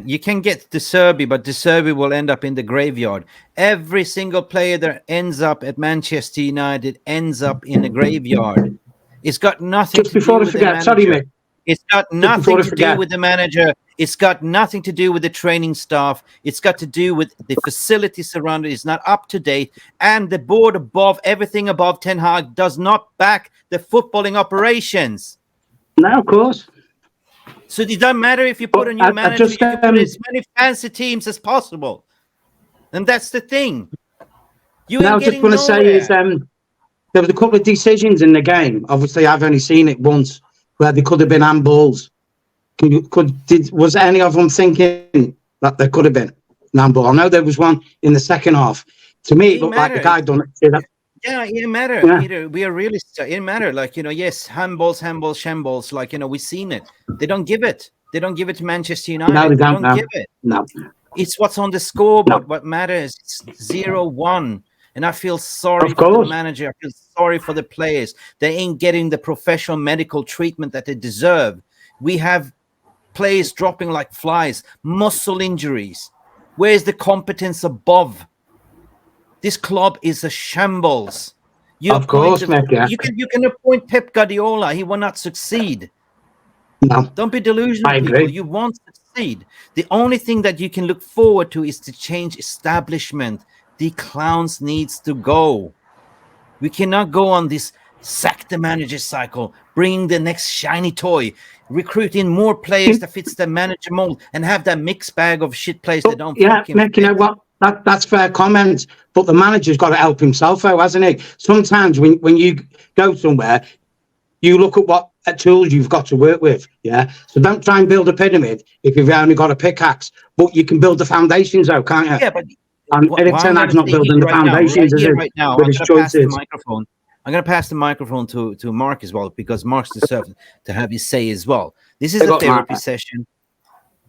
You can get De Zerbi, but De Zerbi will end up in the graveyard. Every single player that ends up at Manchester United ends up in a graveyard. It's got nothing Just to before do I with the forget, sorry, manager. mate. It's got nothing to do with the manager. It's got nothing to do with the training staff. It's got to do with the facility surrounding. It's not up to date. And the board above, everything above Ten Hag does not back the footballing operations. No, of course. So it doesn't matter if you put a new manager, you can put as many fancy teams as possible. And that's the thing. You ain't getting nowhere. Just want to say is there was a couple of decisions in the game. Obviously, I've only seen it once where they could have been handballs. Was any of them thinking that there could have been an handball? I know there was one in the second half. To me, it looked like the guy done it. Yeah, it didn't matter. Yeah. Peter, we are realists. It didn't matter. Like, yes, handballs, shambles. Like, we've seen it. They don't give it. They don't give it to Manchester United. No, they don't give it. No. It's what's on the scoreboard. What matters. It's 0-1. And I feel sorry for the manager. I feel sorry for the players. They ain't getting the professional medical treatment that they deserve. We have players dropping like flies, muscle injuries. Where's the competence above? This club is a shambles. Of course, Mick, yeah. You can appoint Pep Guardiola. He will not succeed. No. Don't be delusional, I agree. people. You won't succeed. The only thing that you can look forward to is to change establishment. The clowns needs to go. We cannot go on this sack the manager cycle, bring the next shiny toy, recruiting more players that fits the manager mold, and have that mixed bag of shit players that don't fucking Mick, fit. you know what? That's fair comment, but the manager's got to help himself out, hasn't he? Sometimes when you go somewhere, you look at what tools you've got to work with, yeah? So don't try and build a pyramid if you've only got a pickaxe, but you can build the foundations out, can't you? Yeah, but and Erik Ten Hag's not building the foundations right now, with his choices. I'm going to pass the microphone to Mark as well, because Mark deserves to have his say as well. This is a therapy session.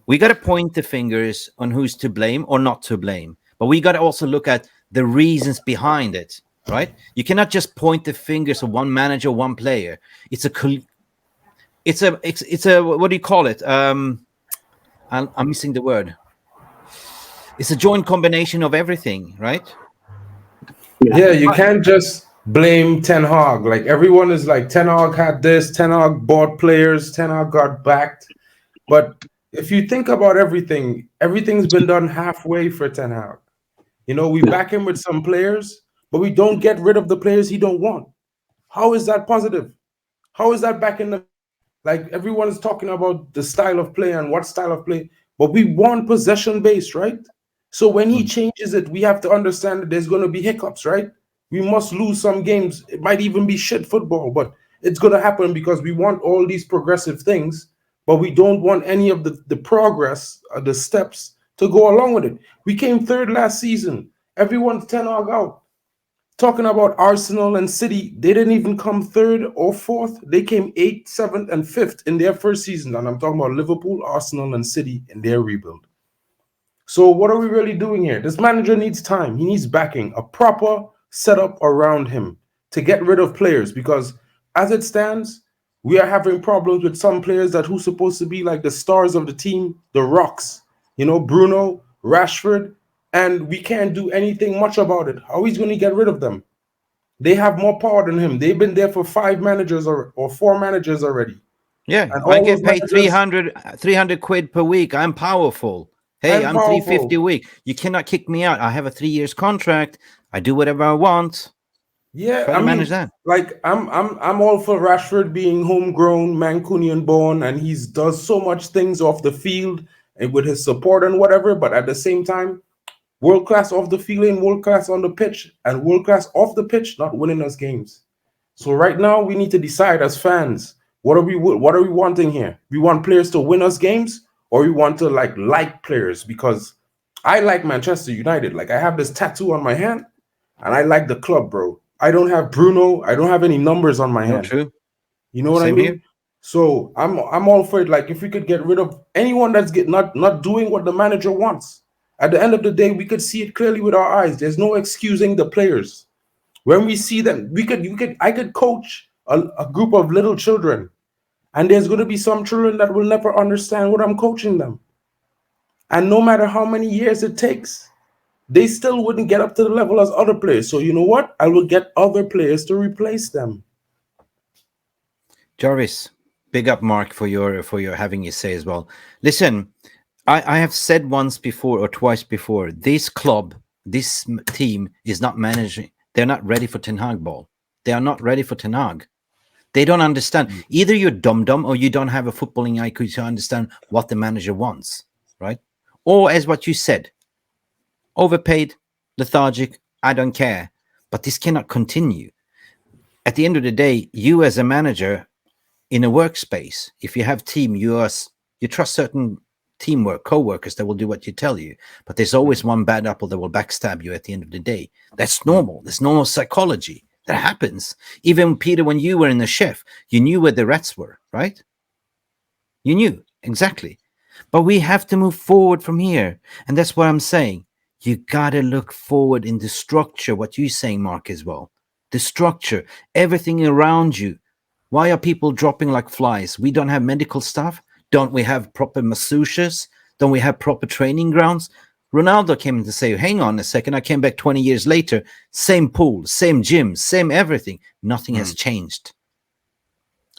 We got to point the fingers on who's to blame or not to blame, but we got to also look at the reasons behind it, right? You cannot just point the fingers of one manager, one player. It's a what do you call it? I'm missing the word. It's a joint combination of everything, right? Yeah, you can't just blame Ten Hag. Like, everyone is like, Ten Hag had this, Ten Hag bought players, Ten Hag got backed. But if you think about everything's been done halfway for Ten Hag. We back him with some players, but we don't get rid of the players he don't want. How is that positive? How is that back in the... Like, everyone is talking about the style of play and what style of play, but we want possession-based, right? So when he changes it, we have to understand that there's going to be hiccups, right? We must lose some games. It might even be shit football, but it's going to happen because we want all these progressive things, but we don't want any of the progress, the steps to go along with it. We came third last season. Everyone's Ten Hag out. Talking about Arsenal and City, they didn't even come third or fourth. They came 8th, 7th, and 5th in their first season. And I'm talking about Liverpool, Arsenal, and City in their rebuild. So what are we really doing here? This manager needs time. He needs backing, a proper setup around him to get rid of players, because as it stands, we are having problems with some players who's supposed to be like the stars of the team, the rocks, Bruno, Rashford, and we can't do anything much about it. How he's going to get rid of them? They have more power than him. They've been there for 5 managers or 4 managers already. Yeah, I get paid 300 quid per week. I'm powerful. Hey, I'm 350 a week. You cannot kick me out. I have a 3 years contract. I do whatever I want. Yeah, I manage that. Like, I'm all for Rashford being homegrown, Mancunian born, and he does so much things off the field and with his support and whatever. But at the same time, world class off the field and world class on the pitch, and world class off the pitch, not winning us games. So right now, we need to decide as fans, what are we wanting here? We want players to win us games, or we want to like players? Because I like Manchester United. Like, I have this tattoo on my hand, and I like the club, bro. I don't have Bruno. I don't have any numbers on my hand. True. You know what I mean? Here. So I'm all for it. Like, if we could get rid of anyone that's not doing what the manager wants, at the end of the day, we could see it clearly with our eyes. There's no excusing the players. When we see them, I could coach a group of little children, and there's going to be some children that will never understand what I'm coaching them. And no matter how many years it takes, they still wouldn't get up to the level as other players. So you know what? I will get other players to replace them. Jarvis, big up Mark for your having you say as well. Listen, I have said once before or twice before, this club, this team is not managing. They're not ready for Ten Hag ball. They are not ready for Ten Hag. They don't understand. Either you're dumb or you don't have a footballing IQ to understand what the manager wants, right? Or as what you said, overpaid, lethargic, I don't care. But this cannot continue. At the end of the day, you as a manager in a workspace, if you have team, you trust certain teamwork, co-workers that will do what you tell you. But there's always one bad apple that will backstab you at the end of the day. That's normal. That's normal psychology. That happens. Even Peter, when you were in the chef, you knew where the rats were, right? You knew exactly. But we have to move forward from here. And that's what I'm saying. You got to look forward in the structure, what you're saying, Mark, as well. The structure, everything around you. Why are people dropping like flies? We don't have medical staff. Don't we have proper masseuses? Don't we have proper training grounds? Ronaldo came in to say, hang on a second, I came back 20 years later, same pool, same gym, same everything. Nothing has changed.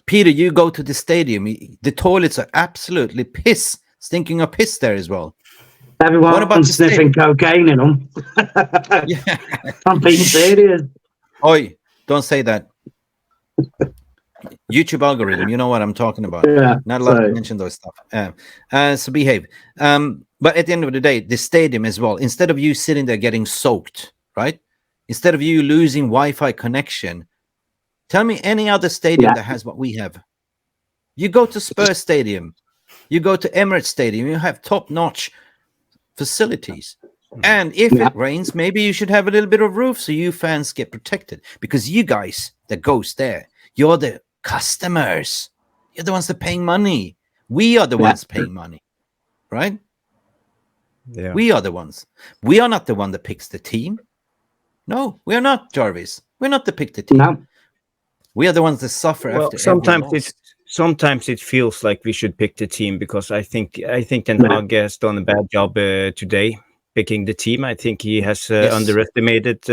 Peter, you go to the stadium, the toilets are absolutely stinking of piss there as well. Everyone's sniffing cocaine in them. Yeah. I'm being serious. Oi, don't say that. YouTube algorithm, you know what I'm talking about. Yeah, not allowed to mention those stuff. So behave. But at the end of the day, the stadium as well, instead of you sitting there getting soaked, right? Instead of you losing Wi-Fi connection, tell me any other stadium that has what we have. You go to Spurs Stadium, you go to Emirates Stadium, you have top-notch facilities. And if it rains, maybe you should have a little bit of roof so you fans get protected. Because you guys that goes there, you're the customers. You're the ones that are paying money. We are the ones paying money, right? Yeah. We are the ones. We are not the one that picks the team. No, we are not, Jarvis. We're not the pick the team. No. We are the ones that suffer Well, after. sometimes it feels like we should pick the team, because I think Ten Hag has done a bad job today picking the team. I think he has underestimated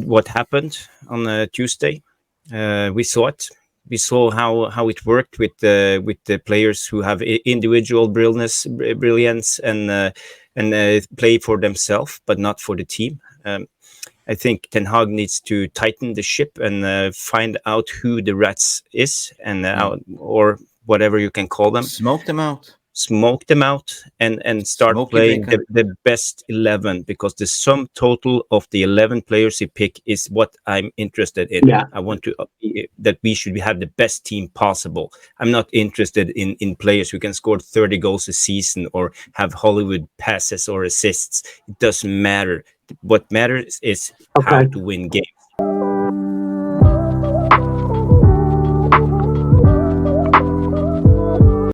what happened on Tuesday. We saw it. We saw how it worked with the players who have individual brilliance and play for themselves, but not for the team. I think Ten Hag needs to tighten the ship and find out who the rats is, and or whatever you can call them. Smoke them out. Smoke them out and start playing the best 11, because the sum total of the 11 players he pick is what I'm interested in. Yeah. I want to that we should have the best team possible. I'm not interested in players who can score 30 goals a season or have Hollywood passes or assists. It doesn't matter. What matters is how to win games.